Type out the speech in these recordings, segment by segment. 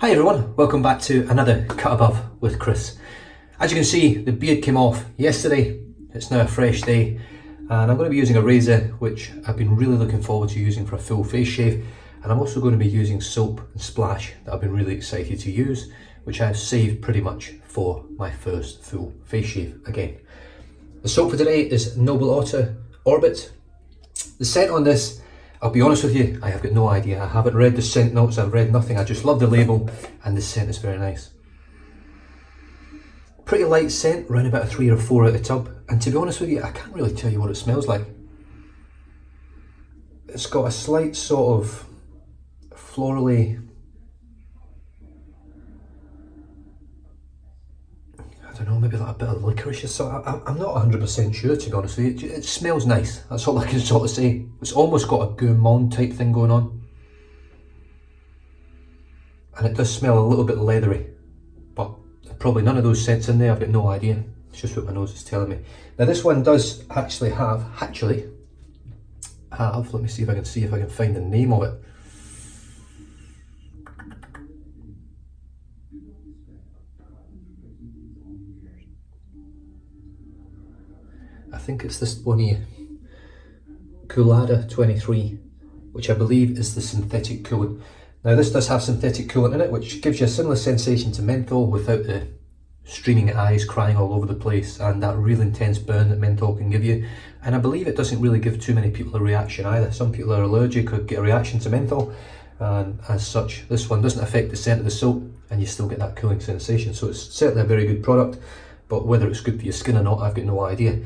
Hi everyone, welcome back to another Cut Above with Chris. As you can see, the beard came off yesterday. It's now a fresh day and I'm going to be using a razor which I've been really looking forward to using for a full face shave, and I'm also going to be using soap and splash that I've been really excited to use, which I've saved pretty much for my first full face shave again. The soap for today is Noble Otter Orbit. The scent on this, I'll be honest with you, I have got no idea. I haven't read the scent notes, I've read nothing. I just love the label and the scent is very nice. Pretty light scent, around about a 3 or 4 out of the tub. And to be honest with you, I can't really tell you what it smells like. It's got a slight sort of florally, I don't know, maybe like a bit of licorice or something. I'm not 100% sure, to be honest with you. It smells nice, that's all I can sort of say. It's almost got a gourmand type thing going on. And it does smell a little bit leathery, but probably none of those scents in there, I've got no idea. It's just what my nose is telling me. Now this one does actually have, let me see if I can find the name of it. I think it's this one here, Coolada 23, which I believe is the synthetic coolant. Now this does have synthetic coolant in it, which gives you a similar sensation to menthol without the streaming eyes crying all over the place and that real intense burn that menthol can give you. And I believe it doesn't really give too many people a reaction either. Some people are allergic or get a reaction to menthol, and as such this one doesn't affect the scent of the soap and you still get that cooling sensation. So it's certainly a very good product, but whether it's good for your skin or not, I've got no idea.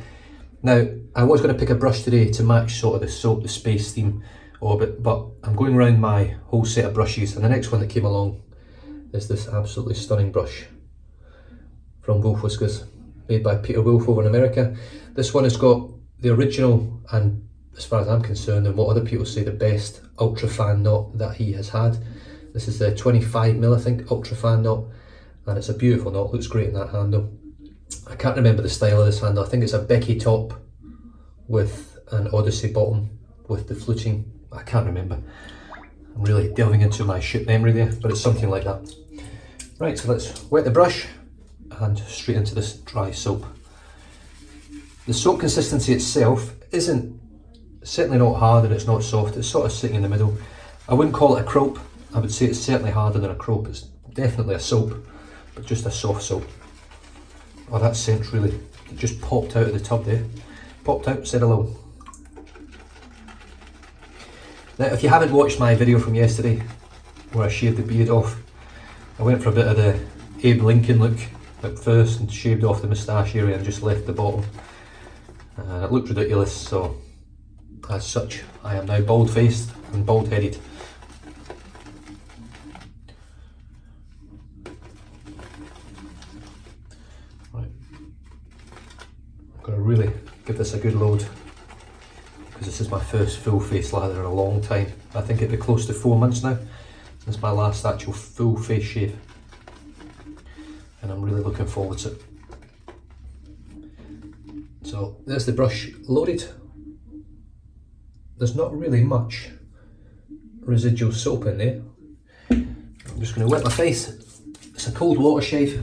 Now, I was going to pick a brush today to match sort of the soap, the space theme Orbit, but I'm going around my whole set of brushes, and the next one that came along is this absolutely stunning brush from Wolf Whiskers, made by Peter Wolf over in America. This one has got the original, and as far as I'm concerned, and what other people say, the best ultra fan knot that he has had. This is the 25mm, I think, ultra fan knot, and it's a beautiful knot, looks great in that handle. I can't remember the style of this handle. I think it's a Becky top with an Odyssey bottom with the fluting. I can't remember. I'm really delving into my shit memory there, but it's something like that. Right, so let's wet the brush and straight into this dry soap. The soap consistency itself isn't, certainly not hard and it's not soft. It's sort of sitting in the middle. I wouldn't call it a croap. I would say it's certainly harder than a croap. It's definitely a soap, but just a soft soap. Oh, that scent really, it just popped out of the tub there. Popped out, said hello. Now, if you haven't watched my video from yesterday, where I shaved the beard off, I went for a bit of the Abe Lincoln look at first and shaved off the moustache area and just left the bottom. It looked ridiculous, so as such, I am now bald-faced and bald-headed. Right, I'm going to really give this a good load, because this is my first full face lather in a long time. I think it'll be close to 4 months now since my last actual full face shave, and I'm really looking forward to it. So there's the brush loaded. There's not really much residual soap in there. I'm just going to wet my face. It's a cold water shave,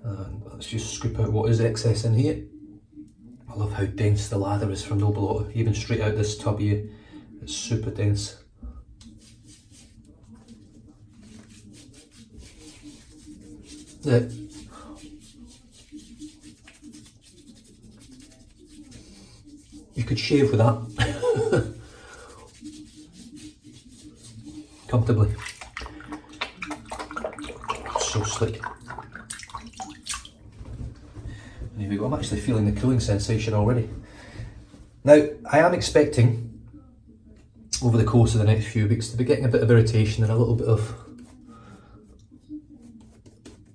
and let's just scoop out what is excess in here. I love how dense the lather is from Noble Otter, even straight out this tub here, it's super dense. Yeah. You could shave with that comfortably. So slick. And here we go, I'm actually feeling the cooling sensation already. Now, I am expecting over the course of the next few weeks to be getting a bit of irritation and a little bit of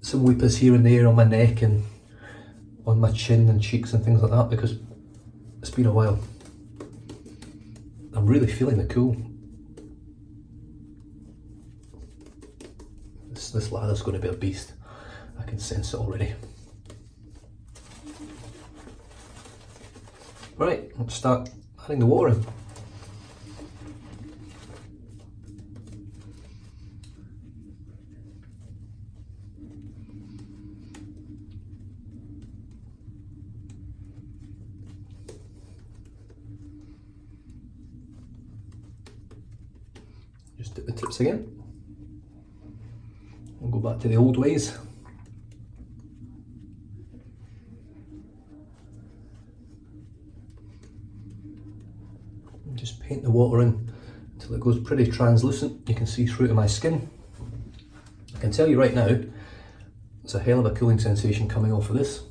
some weepers here and there on my neck and on my chin and cheeks and things like that, because it's been a while. I'm really feeling the cool. This lather's going to be a beast. I can sense it already. Right, let's start adding the water in. at the tips again. We'll go back to the old ways. And just paint the water in until it goes pretty translucent. You can see through to my skin. I can tell you right now, there's a hell of a cooling sensation coming off of this.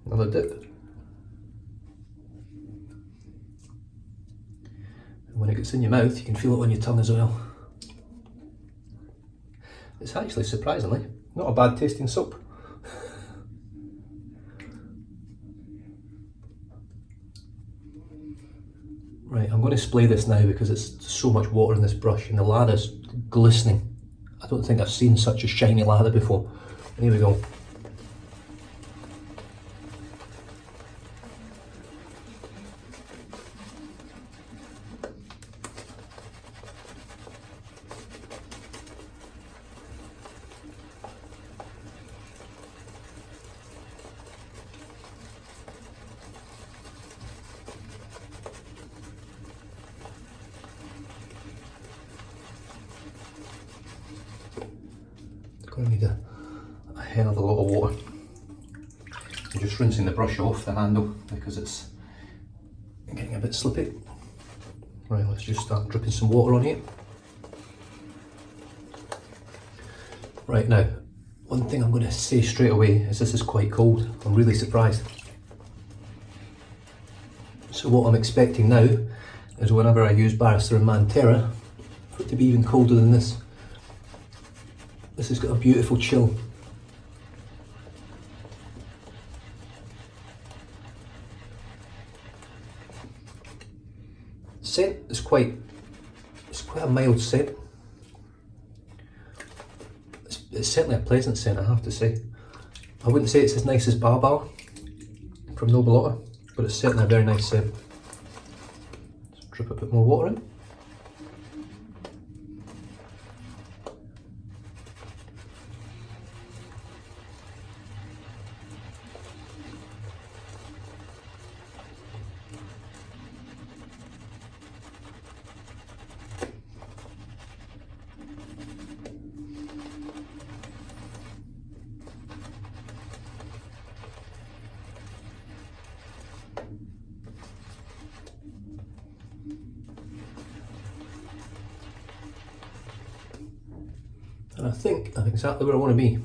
Another dip. And when it gets in your mouth, you can feel it on your tongue as well. It's actually surprisingly not a bad tasting soap. Right, I'm going to splay this now because it's so much water in this brush and the lather's glistening. I don't think I've seen such a shiny lather before. Here we go. Going to need a hell of a lot of water. I'm just rinsing the brush off the handle because it's getting a bit slippy. Right, let's just start dripping some water on here. Right, now, one thing I'm going to say straight away is this is quite cold. I'm really surprised. So what I'm expecting now is whenever I use Barrister and Manterra, for it to be even colder than this. This has got a beautiful chill. Scent is quite a mild scent. It's certainly a pleasant scent, I have to say. I wouldn't say it's as nice as Bar from Noble Otter, but it's certainly a very nice scent. Let's drip a bit more water in. And I think I'm exactly where I want to be.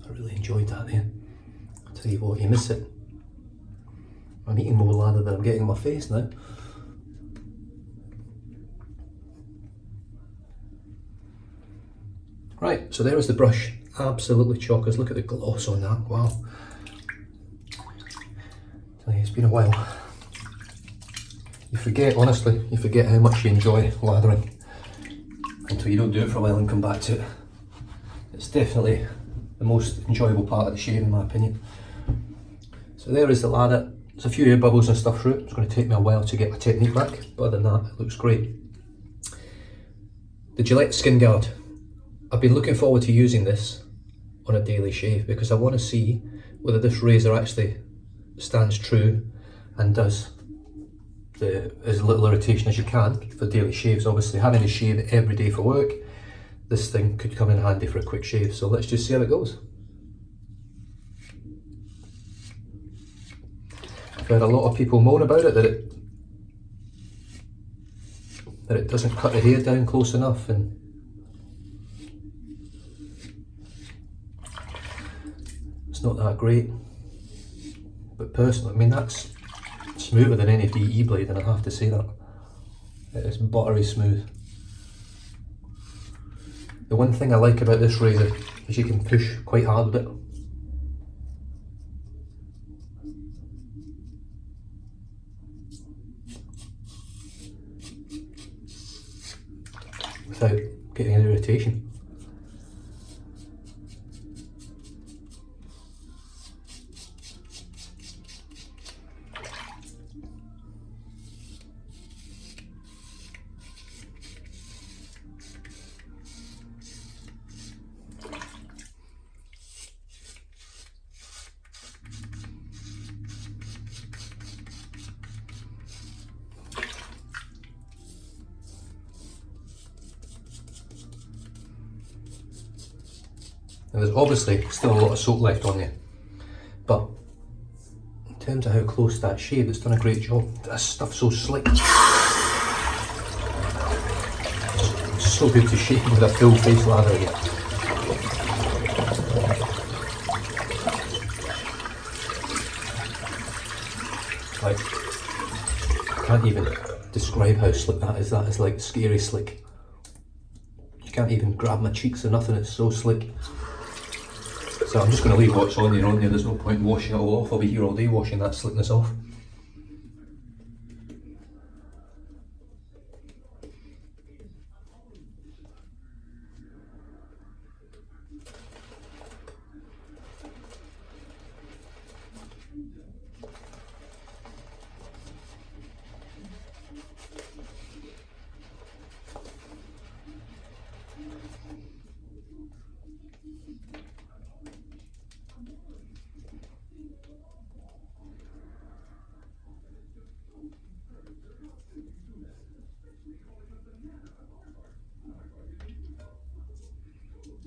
I really enjoyed that there. I'll tell you what, you miss it. I'm eating more lather than I'm getting in my face now. Right, so there is the brush. Absolutely chockers. Look at the gloss on that. Wow. It's been a while. You forget, honestly, you forget how much you enjoy lathering until you don't do it for a while and come back to it. It's definitely the most enjoyable part of the shave in my opinion. So there is the lather. There's a few air bubbles and stuff through it. It's going to take me a while to get my technique back, but other than that, it looks great. The Gillette SkinGuard. I've been looking forward to using this on a daily shave because I want to see whether this razor actually stands true and does as little irritation as you can for daily shaves. Obviously, having to shave every day for work, this thing could come in handy for a quick shave. So let's just see how it goes. I've heard a lot of people moan about it, that it doesn't cut the hair down close enough, and it's not that great. But personally, I mean, that's smoother than any DE blade, and I have to say that. It is buttery smooth. The one thing I like about this razor is you can push quite hard with it. Without getting an irritation. Now there's obviously still a lot of soap left on there, but in terms of how close to that shave, it's done a great job. This stuff's so slick. It's so good to shave with a full face lather again. Like, I can't even describe how slick that is. That is like scary slick. You can't even grab my cheeks or nothing, it's so slick. So I'm just going to leave what's on there. There's no point washing it all off. I'll be here all day washing that slickness off.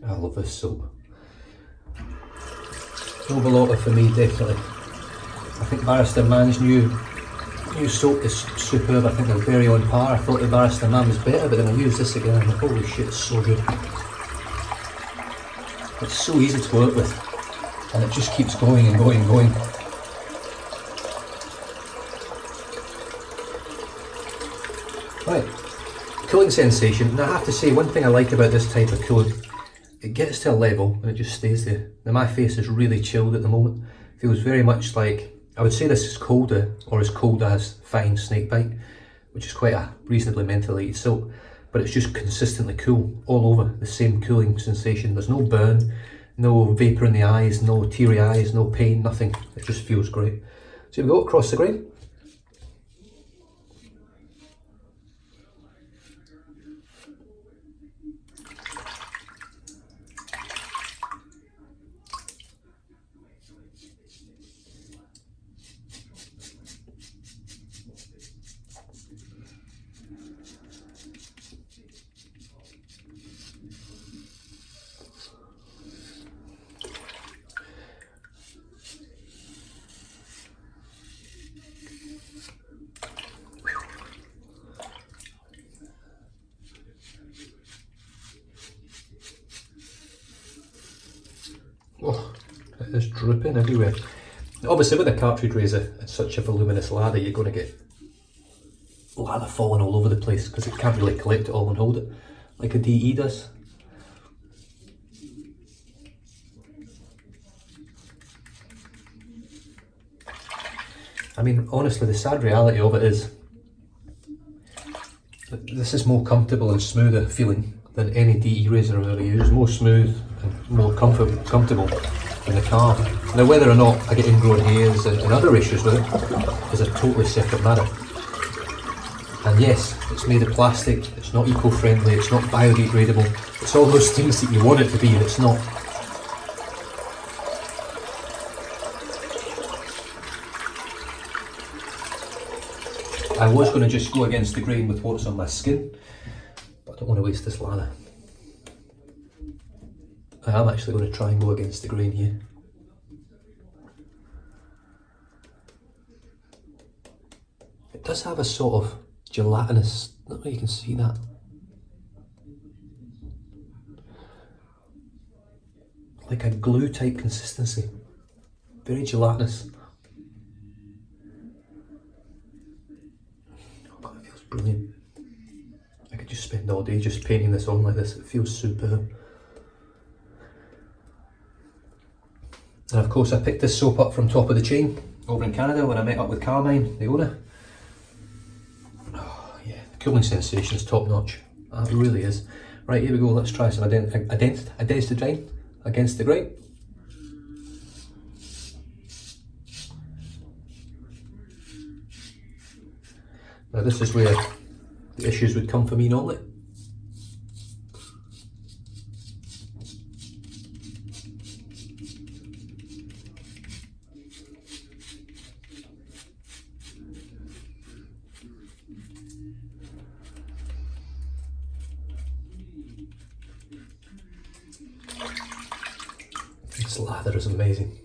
I love this soap. Noble Otter for me, definitely. I think Barrister Man's new soap is superb. I think they're very on par. I thought the Barrister Man was better, but then I used this again and holy shit, it's so good. It's so easy to work with, and it just keeps going and going and going. Right, cooling sensation. Now I have to say, one thing I like about this type of cooling, it gets to a level and it just stays there. Now my face is really chilled at the moment. Feels very much like, I would say this is colder, or as cold as fine snakebite, which is quite a reasonably mentholated soap, but it's just consistently cool all over, the same cooling sensation. There's no burn, no vapour in the eyes, no teary eyes, no pain, nothing. It just feels great. So here we go, across the grain. Oh, it is dripping everywhere. Obviously with a cartridge razor, it's such a voluminous lather, you're going to get lather falling all over the place because it can't really collect it all and hold it like a DE does. I mean, honestly, the sad reality of it is this is more comfortable and smoother feeling than any DE razor I've ever used. More smooth and more comfortable than the car. Now whether or not I get ingrown hairs and other issues with it is a totally separate matter. And yes, it's made of plastic, it's not eco-friendly, it's not biodegradable, it's all those things that you want it to be and it's not. I was going to just go against the grain with what's on my skin, but I don't want to waste this lather. I am actually going to try and go against the grain here. It does have a sort of gelatinous, I don't know if you can see that. Like a glue type consistency. Very gelatinous. Brilliant. I could just spend all day just painting this on like this. It feels superb. And of course I picked this soap up from Top of the Chain over in Canada when I met up with Carmine, the owner. Oh yeah, the cooling sensation is top notch. It really is. Right, here we go, let's try some against the grain. Now this is where the issues would come for me normally. lather is amazing.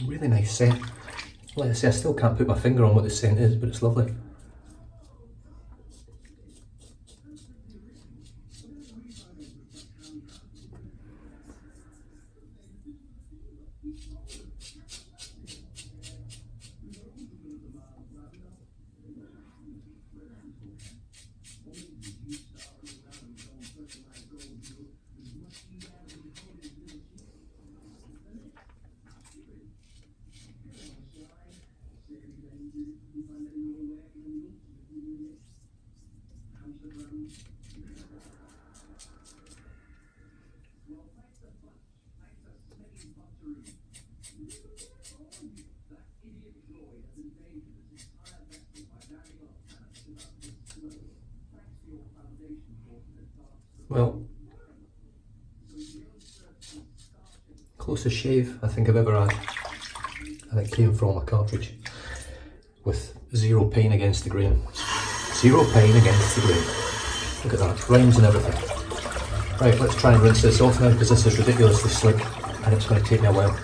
Really nice scent. Like I say, I still can't put my finger on what the scent is, but it's lovely. Well, closest shave I think I've ever had, and it came from a cartridge with zero pain against the grain. Zero pain against the grain. Look at that, rhymes and everything. Right, let's try and rinse this off now because this is ridiculously slick and it's going to take me a while.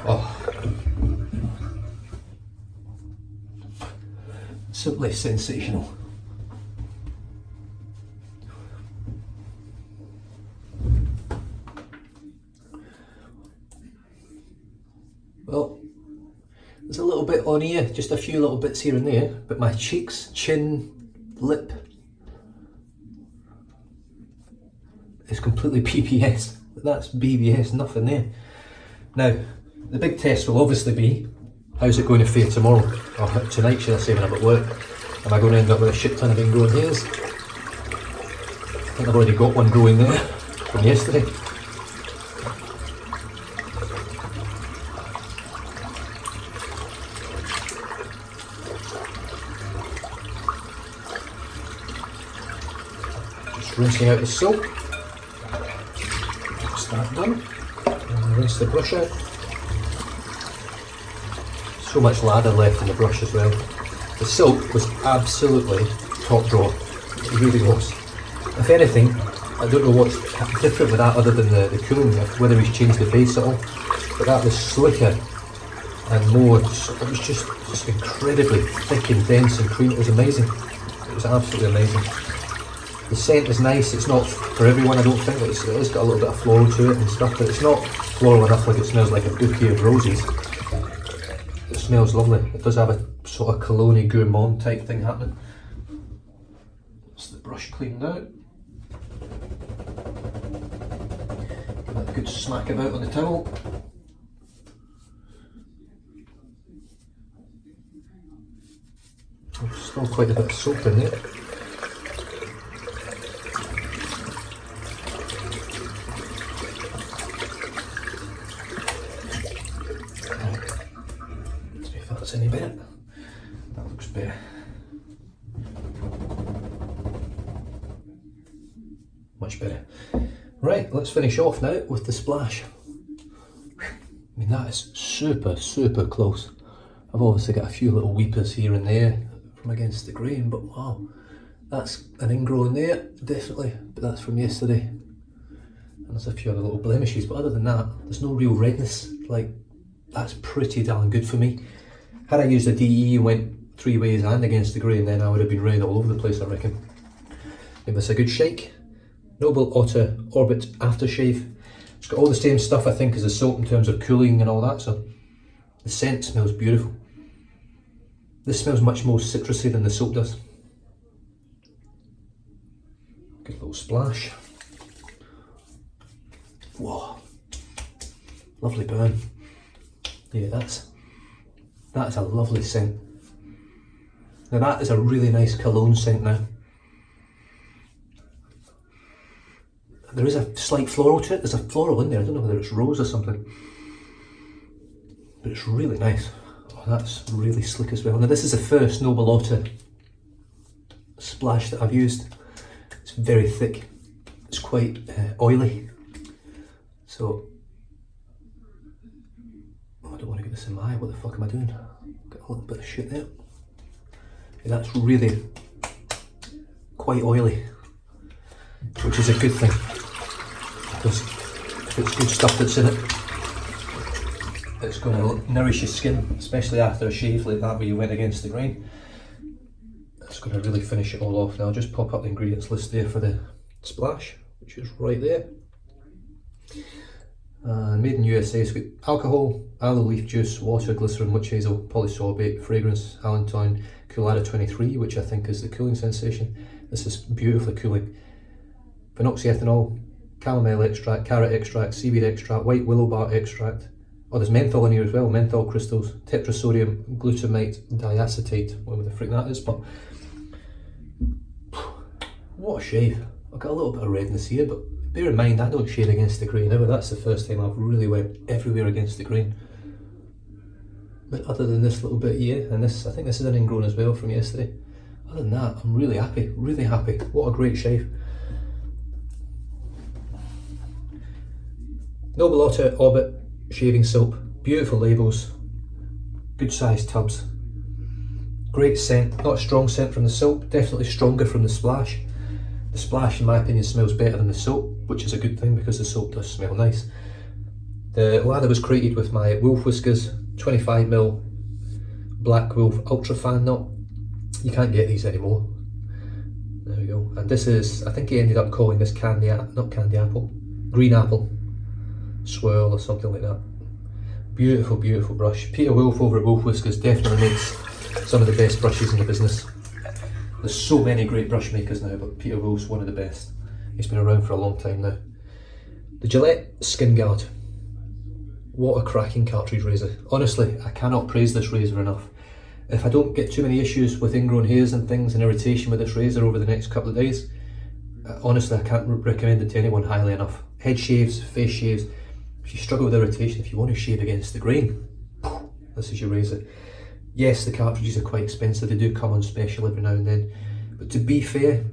Oh, simply sensational. Well, there's a little bit on here, just a few little bits here and there, but my cheeks, chin, lip is completely PBS. That's BBS, nothing there. Now, the big test will obviously be, how's it going to fare tomorrow? Or tonight, should I say, when I'm at work? Am I going to end up with a shit ton of ingrown hairs? I think I've already got one growing there from yesterday. Just rinsing out the soap. That's that done. And rinse the brush out. So much lather left in the brush as well. The soap was absolutely top drawer. It really was. If anything, I don't know what's different with that other than the cooling, whether he's changed the base at all, but that was slicker and more, it was just incredibly thick and dense and creamy. It was amazing. It was absolutely amazing. The scent is nice. It's not for everyone, I don't think. It has got a little bit of floral to it and stuff, but it's not floral enough like it smells like a bouquet of roses. It smells lovely. It does have a sort of cologne gourmand type thing happening. That's the brush cleaned out. Give that a good smack about on the towel. There's still quite a bit of soap in there. Any better? That looks better. Much better. Right, let's finish off now with the splash. mean, that is super, super close. I've obviously got a few little weepers here and there from against the grain, but wow, that's an ingrown there, definitely, but that's from yesterday. And there's a few other little blemishes, but other than that, there's no real redness. Like, that's pretty darn good for me. Had I used a DE and went 3 ways and against the grain, then I would have been red all over the place, I reckon. Give this a good shake. Noble Otter Orbit Aftershave. It's got all the same stuff, I think, as the soap in terms of cooling and all that, so the scent smells beautiful. This smells much more citrusy than the soap does. Good little splash. Whoa, lovely burn. Yeah, that's a lovely scent. Now that is a really nice cologne scent now. There is a slight floral to it. There's a floral in there. I don't know whether it's rose or something. But it's really nice. Oh, that's really slick as well. Now this is the first Noble Otter splash that I've used. It's very thick. It's quite oily. So, I don't want to get this in my eye. What the fuck am I doing? Got a little bit of shit there. Yeah, that's really quite oily, which is a good thing, because if it's good stuff that's in it, it's going to nourish your skin, especially after a shave like that where you went against the grain. It's going to really finish it all off. Now I'll just pop up the ingredients list there for the splash, which is right there. Made in USA, it's got alcohol, aloe leaf juice, water, glycerin, witch hazel, polysorbate, fragrance, allantoin, Coolada 23, which I think is the cooling sensation. This is beautifully cooling. Phenoxyethanol, chamomile extract, carrot extract, seaweed extract, white willow bark extract. Oh, there's menthol in here as well, menthol crystals, tetrasodium glutamate diacetate, whatever the frick that is, but what a shave. I've got a little bit of redness here, but bear in mind I don't shave against the grain ever. That's the first time I've really went everywhere against the grain. But other than this little bit here, and this, I think this is an ingrown as well from yesterday. Other than that, I'm really happy, really happy. What a great shave. Noble Otter Orbit shaving soap, beautiful labels, good sized tubs, great scent, not a strong scent from the soap, definitely stronger from the splash. The splash in my opinion smells better than the soap, which is a good thing because the soap does smell nice. The lather was created with my Wolf Whiskers 25mm Black Wolf Ultra Fan knot. You can't get these anymore. There we go. And this is, I think he ended up calling this green apple swirl or something like that. Beautiful, beautiful brush. Peter Wolf over at Wolf Whiskers definitely makes some of the best brushes in the business. There's so many great brush makers now, but Peter Wolf's one of the best. He's been around for a long time now. The Gillette SkinGuard. What a cracking cartridge razor. Honestly, I cannot praise this razor enough. If I don't get too many issues with ingrown hairs and things and irritation with this razor over the next couple of days, honestly I can't recommend it to anyone highly enough. Head shaves, face shaves, if you struggle with irritation, if you want to shave against the grain, this is your razor. Yes, the cartridges are quite expensive, they do come on special every now and then, but to be fair,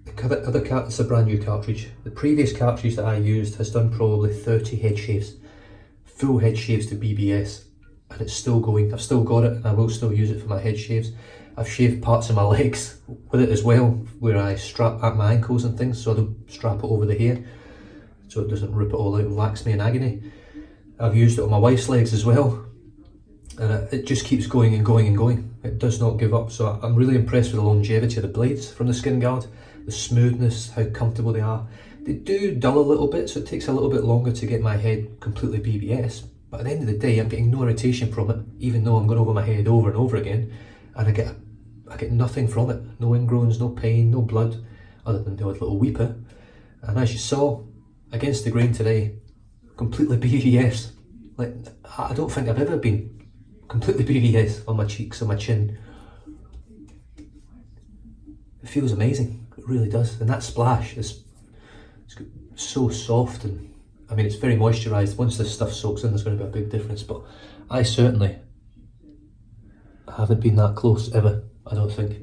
it's a brand new cartridge. The previous cartridge that I used has done probably 30 head shaves, full head shaves to BBS, and it's still going. I've still got it and I will still use it for my head shaves. I've shaved parts of my legs with it as well, where I strap at my ankles and things, so I don't strap it over the hair, so it doesn't rip it all out and wax me in agony. I've used it on my wife's legs as well, and it just keeps going and going and going. It does not give up, so I'm really impressed with the longevity of the blades from the SkinGuard, the smoothness, how comfortable they are. They do dull a little bit, so it takes a little bit longer to get my head completely BBS, but at the end of the day I'm getting no irritation from it, even though I'm going over my head over and over again, and I get nothing from it. No ingrowns, no pain, no blood, other than the odd little weeper. And as you saw, against the grain today, completely BBS. Like, I don't think I've ever been completely BBS on my cheeks, on my chin. It feels amazing, it really does. And that splash is so soft, and I mean it's very moisturised. Once this stuff soaks in, there's going to be a big difference, but I certainly haven't been that close ever, I don't think.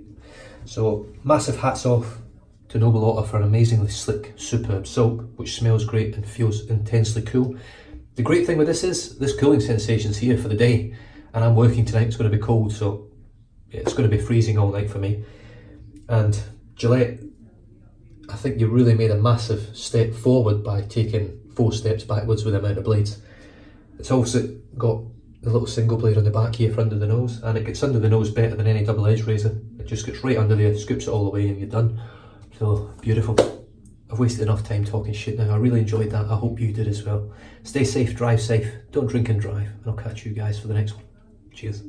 So massive hats off to Noble Otter for an amazingly slick, superb soap, which smells great and feels intensely cool. The great thing with this is, this cooling sensation's here for the day, and I'm working tonight, it's going to be cold, so it's going to be freezing all night for me. And Gillette, I think you really made a massive step forward by taking 4 steps backwards with the amount of blades. It's also got the little single blade on the back here for under the nose, and it gets under the nose better than any double edge razor. It just gets right under there, scoops it all away, and you're done. So beautiful. I've wasted enough time talking shit now. I really enjoyed that. I hope you did as well. Stay safe, drive safe, don't drink and drive, and I'll catch you guys for the next one. Cheers.